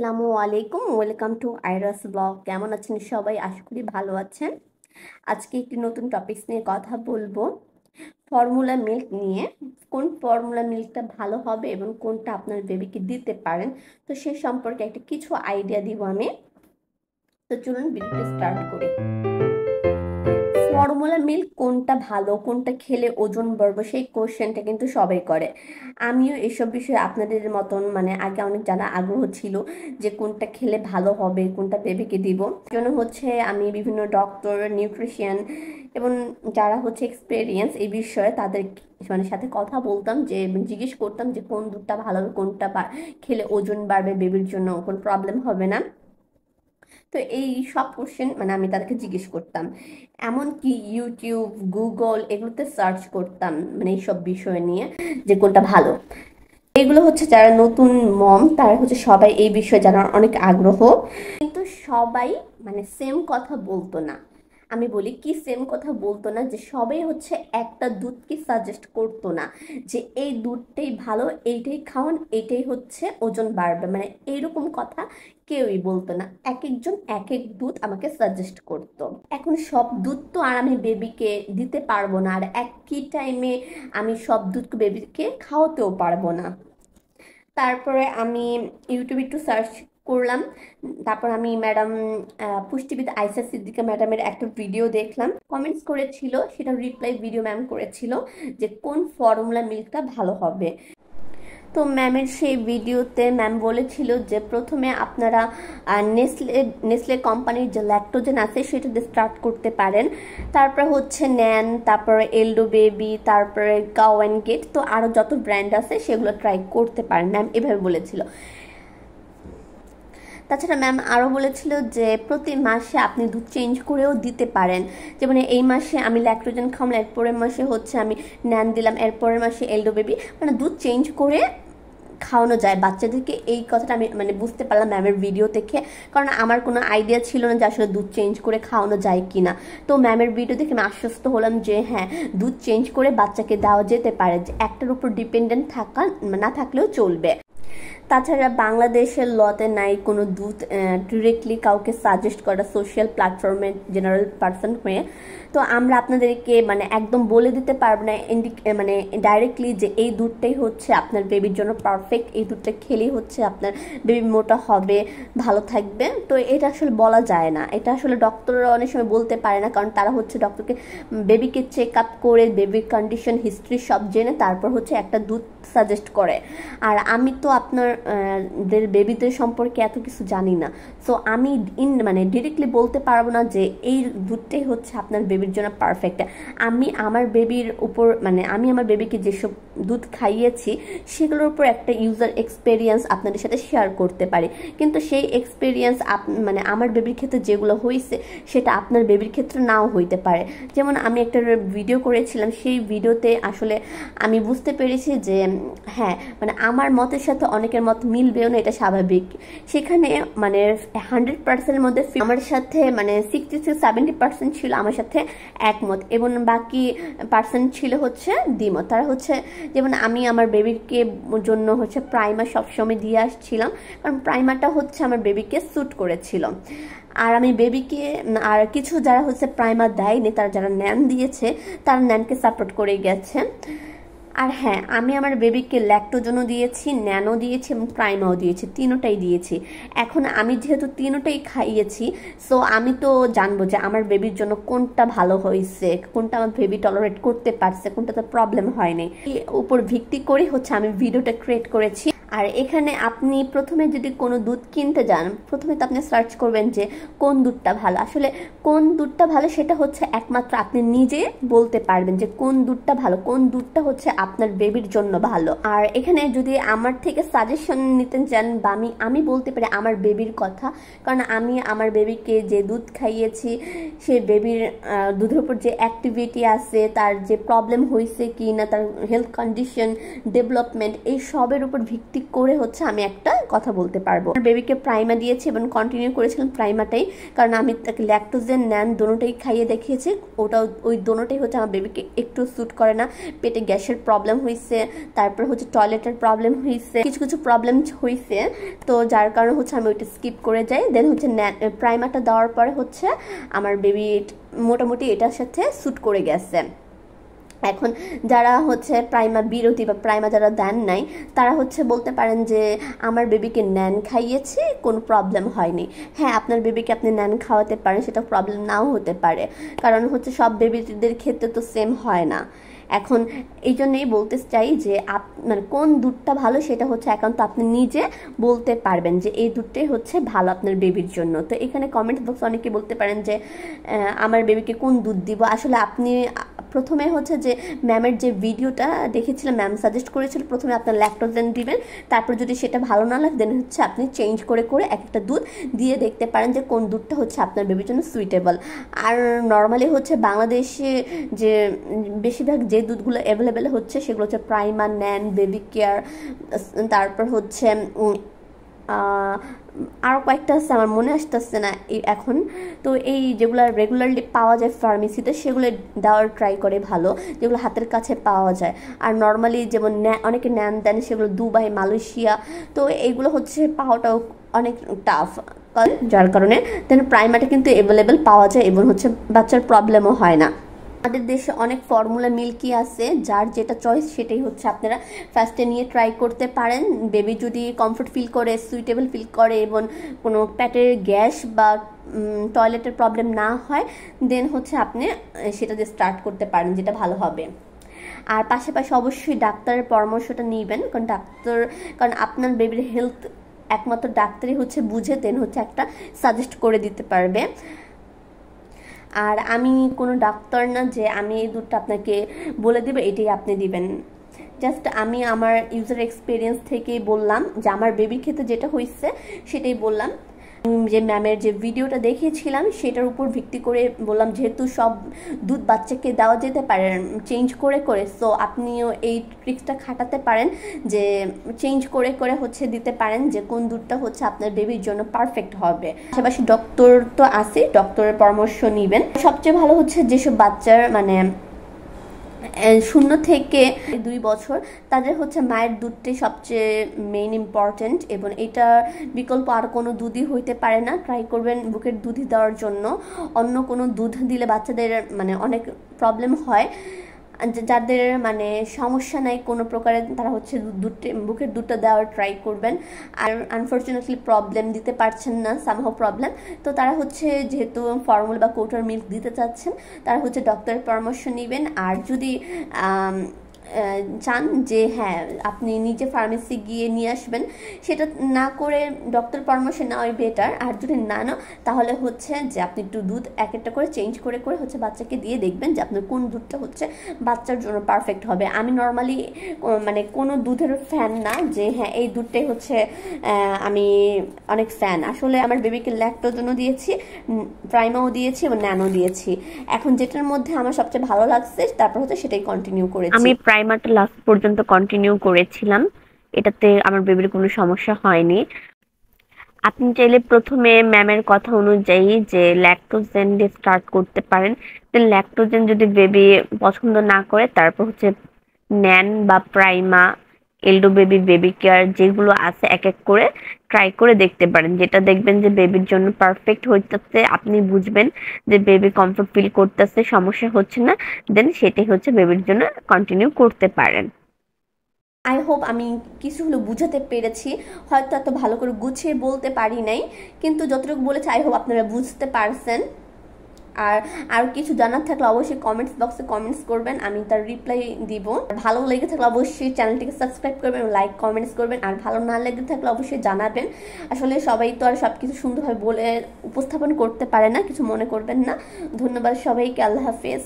আসসালামু আলাইকুম, welcome to আইরাস blog. কেমন আছেন সবাই? আশা করি ভালো আছেন। আজকে একটি নতুন টপিকস নিয়ে কথা বলবো, ফর্মুলা মিল্ক নিয়ে। কোন ফর্মুলা মিল্কটা ভালো হবে এবং কোনটা আপনার বেবিকে দিতে পারেন, তো সে সম্পর্কে একটা কিছু আইডিয়া দিব আমি। তো চলুন ভিডিওটা স্টার্ট করি। ফর্মুলা মিল্ক কোনটা ভালো, কোনটা খেলে ওজন বাড়বে, সেই কোশ্চেনটা কিন্তু সবাই করে। আমিও এসব বিষয়ে আপনাদের মতন আগে অনেক জানা আগ্রহ ছিল যে কোনটা খেলে ভালো হবে, কোনটা বেবিকে দিব। জন্য আমি বিভিন্ন ডক্টর, নিউট্রিশিয়ান এবং যারা এক্সপেরিয়েন্স এই বিষয়ে তাদের সাথে কথা বলতাম, যে জিজ্ঞেস করতাম যে কোন দুধটা ভালো হবে, কোনটা খেলে ওজন বাড়বে, বেবির জন্য কোনো প্রবলেম হবে না। তো এই সব কোশ্চেন আমি তাদেরকে জিজ্ঞেস করতাম, এমনকি ইউটিউব, গুগল এগুলোতে সার্চ করতাম এইসব বিষয় নিয়ে যে কোনটা ভালো। এগুলো যারা নতুন মম, তারা সবাই এই বিষয়ে জানার অনেক আগ্রহ, কিন্তু সবাই সেম কথা বলতো না। আমি বলি কি সেম কথা বলতো না, যে সবাই একটা দুধকে সাজেস্ট করতো না যে এই দুধটাই ভালো, এইটাই খাওয়ান, এইটাই ওজন বাড়বে, এইরকম কথা কেউই বলতো না। এক একজন এক এক দুধ আমাকে সাজেস্ট করতো। এখন সব দুধ তো আর আমি বেবিকে দিতে পারবো না, আর একই টাইমে আমি সব দুধ বেবিকে খাওয়াতেও পারবো না। তারপরে আমি ইউটিউবে একটু সার্চ করলাম। তারপর আমি ম্যাডাম পুষ্টিবিদ আয়েশা সিদ্দিকা ম্যাডামের একটা ভিডিও দেখলাম, কমেন্টস করেছিল, সেটা রিপ্লাই ভিডিও ম্যাম করেছিল যে কোন ফর্মুলা মিল্কটা ভালো হবে। তো ম্যামের সেই ভিডিওতে ম্যাম বলেছিল যে প্রথমে আপনারা নেসলে নেসলে কোম্পানির যে ল্যাকটোজেন আছে সেটা দিয়ে স্টার্ট করতে পারেন, তারপরে ন্যান, তারপরে এলডো বেবি, তারপরে কাও অ্যান্ড গেট, তো আরও যত ব্র্যান্ড আছে সেগুলো ট্রাই করতে পারেন, ম্যাম এভাবে বলেছিল। তাছাড়া ম্যাম আরও বলেছিল যে প্রতি মাসে আপনি দুধ চেঞ্জ করেও দিতে পারেন, যেমন এই মাসে আমি ল্যাকটোজেন খাওয়াম, এরপরের মাসে আমি ন্যান দিলাম, এরপরের মাসে এলডো বেবি, দুধ চেঞ্জ করে খাওয়ানো যায় বাচ্চাদেরকে। এই কথাটা আমি বুঝতে পারলাম ম্যামের ভিডিও দেখে, কারণ আমার কোনো আইডিয়া ছিল না যে আসলে দুধ চেঞ্জ করে খাওয়ানো যায় কি না। তো ম্যামের ভিডিও দেখে আমি আশ্বস্ত হলাম যে হ্যাঁ, দুধ চেঞ্জ করে বাচ্চাকে দেওয়া যেতে পারে, যে একটার উপর ডিপেন্ডেন্ট না থাকলেও চলবে। তাছাড়া বাংলাদেশের লতে নাই কোনো দুধ ডিরেক্টলি কাউকে সাজেস্ট করা সোশ্যাল প্ল্যাটফর্মে জেনারেল পারসন হয়ে। তো আমরা আপনাদেরকে একদম বলে দিতে পারবো না ডাইরেক্টলি যে এই দুধটাই আপনার বেবির জন্য পারফেক্ট, এই দুধটা খেলেই আপনার বেবি মোটা হবে, ভালো থাকবে। তো এটা আসলে বলা যায় না, এটা আসলে ডক্টররা অনেক সময় বলতে পারে না, কারণ তারা ডক্টরকে বেবিকে চেক আপ করে বেবির কন্ডিশন, হিস্ট্রি সব জেনে তারপর একটা দুধ সাজেস্ট করে। আর আমি তো আপনাদের বেবিদের সম্পর্কে এত কিছু জানি না, সো আমি ডিরেক্টলি বলতে পারবো না যে এই দুধটাই আপনার বেবির জন্য পারফেক্ট। আমি আমার বেবির উপর আমি আমার বেবিকে যেসব দুধ খাইয়েছি সেগুলোর উপর একটা ইউজার এক্সপেরিয়েন্স আপনাদের সাথে শেয়ার করতে পারি, কিন্তু সেই এক্সপেরিয়েন্স আমার বেবির ক্ষেত্রে যেগুলো হয়েছে সেটা আপনার বেবির ক্ষেত্রে নাও হইতে পারে। যেমন আমি একটা ভিডিও করেছিলাম, সেই ভিডিওতে আসলে আমি বুঝতে পেরেছি যে হ্যাঁ, আমার মতের সাথে অনেকের মত মিলবেও না, এটা স্বাভাবিক। সেখানে 100%-এর মধ্যে আমার সাথে 60-70% ছিল আমার সাথে একমত, এবং বাকি পার্সেন্ট ছিল দ্বিমত। তারা যেমন আমি আমার বেবিকে জন্য প্রাইমার সবসময় দিয়ে আসছিলাম, কারণ প্রাইমারটা আমার বেবিকে স্যুট করেছিল। আর আমি বেবিকে, আর কিছু যারা প্রাইমার দেয়নি, তারা যারা ন্যান দিয়েছে তারা ন্যানকে সাপোর্ট করে গেছে। আর হ্যাঁ, আমি আমার বেবিকে ল্যাকটোজনও দিয়েছি, ন্যানো দিয়েছি এবং প্রাইমাও দিয়েছি, তিনোটাই দিয়েছি। এখন আমি যেহেতু তিনোটাই খাইয়েছি, সো আমি তো জানবো যে আমার বেবির জন্য কোনটা ভালো হয়েছে, কোনটা আমার বেবি টলারেট করতে পারছে, কোনটাতে প্রবলেম হয়নি। এর উপর ভিত্তি করে আমি ভিডিওটা ক্রিয়েট করেছি। আর এখানে আপনি প্রথমে যদি কোনো দুধ কিনতে যান, প্রথমে তো আপনি সার্চ করবেন যে কোন দুধটা ভালো। আসলে কোন দুধটা ভালো সেটা একমাত্র আপনি নিজে বলতে পারবেন যে কোন দুধটা ভালো, কোন দুধটা আপনার বেবির জন্য ভালো। আর এখানে যদি আমার থেকে সাজেশন নিতে চান, বা আমি বলতে পারি আমার বেবির কথা, কারণ আমি আমার বেবিকে যে দুধ খাইয়েছি সে বেবির দুধের উপর যে অ্যাক্টিভিটি আছে, তার যে প্রবলেম হয়েছে কি না, তার হেলথ কন্ডিশন, ডেভেলপমেন্ট, এই সবের উপর ভিত্তি ঠিক করে হচ্ছে আমি একটা কথা বলতে পারবো। বেবিকে প্রাইমা দিয়েছি এবং কন্টিনিউ করেছিলাম প্রাইমাটাই, কারণ আমি তাকে ল্যাকটোজেন ন্যান দোনোটাই খাইয়ে দেখিয়েছি। ওই দোনোটাই হচ্ছে আমার বেবিকে একটু স্যুট করে না। পেটে গ্যাসের প্রবলেম হয়েছে, তারপর হচ্ছে টয়লেটের প্রবলেম হয়েছে, কিছু কিছু প্রবলেম হয়েছে, তো যার কারণে হচ্ছে আমি ওইটা স্কিপ করে যাই। দেন হচ্ছে প্রাইমারটা দেওয়ার পরে হচ্ছে আমার বেবি মোটামুটি এটার সাথে স্যুট করে গেছে। এখন যারা হচ্ছে প্রাইমা বিরতি বা প্রাইমা যারা দেন নাই, তারা হচ্ছে বলতে পারেন যে আমার বেবিকে ন্যান খাইয়েছি, কোনো প্রবলেম হয়নি। হ্যাঁ, আপনার বেবিকে আপনি ন্যান খাওয়াতে পারেন, সেটা প্রবলেম নাও হতে পারে, কারণ হচ্ছে সব বেবিদের ক্ষেত্রে তো সেম হয় না। এখন এই জন্যই বলতে চাই যে মানে কোন দুধটা ভালো সেটা হচ্ছে একান্ত আপনি নিজে বলতে পারবেন যে এই দুধটাই হচ্ছে ভালো আপনার বেবির জন্য। তো এখানে কমেন্ট বক্সে অনেকে বলতে পারেন যে আমার বেবিকে কোন দুধ দিব। আসলে আপনি প্রথমে হচ্ছে যে ম্যামের যে ভিডিওটা দেখেছিলাম, ম্যাম সাজেস্ট করেছিল প্রথমে আপনার ল্যাকটোজেন দিবেন, তারপর যদি সেটা ভালো না লাগে দেন হচ্ছে আপনি চেঞ্জ করে করে এক একটা দুধ দিয়ে দেখতে পারেন যে কোন দুধটা হচ্ছে আপনার বেবির জন্য সুইটেবল। আর নর্মালি হচ্ছে বাংলাদেশে যে বেশিরভাগ যে দুধগুলো অ্যাভেলেবেল হচ্ছে সেগুলো হচ্ছে প্রাইমা, ন্যান, বেবি কেয়ার, তারপর হচ্ছে আরও কয়েকটা আছে আমার মনে আসতেছে না এখন। তো এই যেগুলো রেগুলারলি পাওয়া যায় ফার্মেসিতে সেগুলো দেওয়ার ট্রাই করে ভালো, যেগুলো হাতের কাছে পাওয়া যায়। আর নর্মালি যেমন অনেকে ন্যান দেন সেগুলো দুবাই, মালয়েশিয়া, তো এইগুলো হচ্ছে পাওয়াটাও অনেক টাফ, যার কারণে দেন প্রাইমারটা কিন্তু অ্যাভেলেবেল পাওয়া যায় এবং হচ্ছে বাচ্চার প্রবলেমও হয় না। আমাদের দেশে অনেক ফর্মুলা মিল্কি আছে, যার যেটা চয়েস সেটাই হচ্ছে আপনারা ফার্স্টে নিয়ে ট্রাই করতে পারেন। বেবি যদি কমফোর্ট ফিল করে, সুইটেবল ফিল করে এবং কোনো পেটের গ্যাস বা টয়লেটের প্রবলেম না হয়, দেন হচ্ছে আপনি সেটা দিয়ে স্টার্ট করতে পারেন, যেটা ভালো হবে। আর পাশাপাশি অবশ্যই ডাক্তারের পরামর্শটা নেবেন, কারণ আপনার বেবির হেলথ একমাত্র ডাক্তারই হচ্ছে বুঝে দেন হচ্ছে একটা সাজেস্ট করে দিতে পারবে। আর আমি কোনো ডাক্তার না যে আমি এই দুধটা আপনাকে বলে দেবো এটাই আপনি দিবেন। জাস্ট আমি আমার ইউজার এক্সপিরিয়েন্স থেকেই বললাম যে আমার বেবির ক্ষেত্রে যেটা হয়েছে সেটাই বললাম। যে ম্যামের যে ভিডিওটা দেখিয়েছিলাম সেটার উপর ভিত্তি করে বললাম, যেহেতু সব দুধ বাচ্চাকে দেওয়া যেতে পারে চেঞ্জ করে করে, সো আপনিও এই ট্রিক্সটা খাটাতে পারেন যে চেঞ্জ করে করে হচ্ছে দিতে পারেন যে কোন দুধটা হচ্ছে আপনার বেবির জন্য পারফেক্ট হবে। পাশাপাশি ডক্টর তো আছে, ডক্টরের পরামর্শ নেবেন। সবচেয়ে ভালো হচ্ছে যেসব বাচ্চার মানে 0 থেকে 2 বছর, তাদের হচ্ছে মায়ের দুধটাই সবচেয়ে মেইন ইম্পর্টেন্ট, এবং এটা বিকল্প আর কোনো দুধই হইতে পারে না। ট্রাই করবেন বুকের দুধই দেওয়ার জন্য। অন্য কোনো দুধ দিলে বাচ্চাদের মানে অনেক প্রবলেম হয়, যাদের মানে সমস্যা নাই কোনো প্রকারের, তারা হচ্ছে বুকের দুধটা দেওয়ার ট্রাই করবেন। আর আনফর্চুনেটলি প্রবলেম দিতে পারছেন না, সামহাও প্রবলেম, তো তারা হচ্ছে যেহেতু ফর্মুলা বা কোটার মিল্ক দিতে চাচ্ছেন, তারা হচ্ছে ডক্টরের পরামর্শ নেবেন। আর যদি চান যে হ্যাঁ আপনি নিজে ফার্মেসি গিয়ে নিয়ে আসবেন, সেটা না করে ডক্টর পরামর্শ নেওয়াই বেটার। আর যদি না তাহলে হচ্ছে যে আপনি একটু দুধ এক একটা করে চেঞ্জ করে করে হচ্ছে বাচ্চাকে দিয়ে দেখবেন যে আপনার কোন দুধটা হচ্ছে বাচ্চার জন্য পারফেক্ট হবে। আমি নর্মালি মানে কোনো দুধের ফ্যান না যে হ্যাঁ এই দুধটাই হচ্ছে আমি অনেক ফ্যান। আসলে আমার বেবিকে ল্যাকটোজনও দিয়েছি, প্রাইমাও দিয়েছি এবং ন্যানো দিয়েছি। এখন যেটার মধ্যে আমার সবচেয়ে ভালো লাগছে তারপর হচ্ছে সেটাই কন্টিনিউ করেছি। আমি প্রাইমারটা লাস্ট পর্যন্ত কন্টিনিউ করেছিলাম, এটাতে আমার বেবির কোনো সমস্যা হয়নি। আপনি চাইলে প্রথমে ম্যামের কথা অনুযায়ী যে ল্যাকটোজেন দিয়ে স্টার্ট করতে পারেন। দেন ল্যাকটোজেন যদি বেবি পছন্দ না করে তারপর হচ্ছে ন্যান বা প্রাইমা, এলডো বেবি, বেবি কেয়ার যেগুলো আছে এক এক করে ট্রাই করে দেখতে পারেন। যেটা দেখবেন যে বেবির জন্য পারফেক্ট হইতেছে, আপনি বুঝবেন যে বেবি কমফোর্ট ফিল করতেছে, সমস্যা হচ্ছে না, দেন সেটাই হচ্ছে বেবির জন্য কন্টিনিউ করতে পারেন। আই হোপ আমি কিছু হলো বুঝাতে পেরেছি, হয়তো এত ভালো করে গুছিয়ে বলতে পারি নাই, কিন্তু যতটুকু বলেছি আই হোপ আপনারা বুঝতে পারছেন। আর কিছু জানার থাকলে অবশ্যই কমেন্টস বক্সে কমেন্টস করবেন, আমি তার রিপ্লাই দিব। ভালো লেগে থাকলে অবশ্যই চ্যানেলটিকে সাবস্ক্রাইব করবেন, লাইক কমেন্টস করবেন। আর ভালো না লেগে থাকলে অবশ্যই জানাবেন। আসলে সবাই তো আর সবকিছু সুন্দরভাবে বলে উপস্থাপন করতে পারে না, কিছু মনে করবেন না। ধন্যবাদ সবাইকে, আল্লাহ হাফেজ।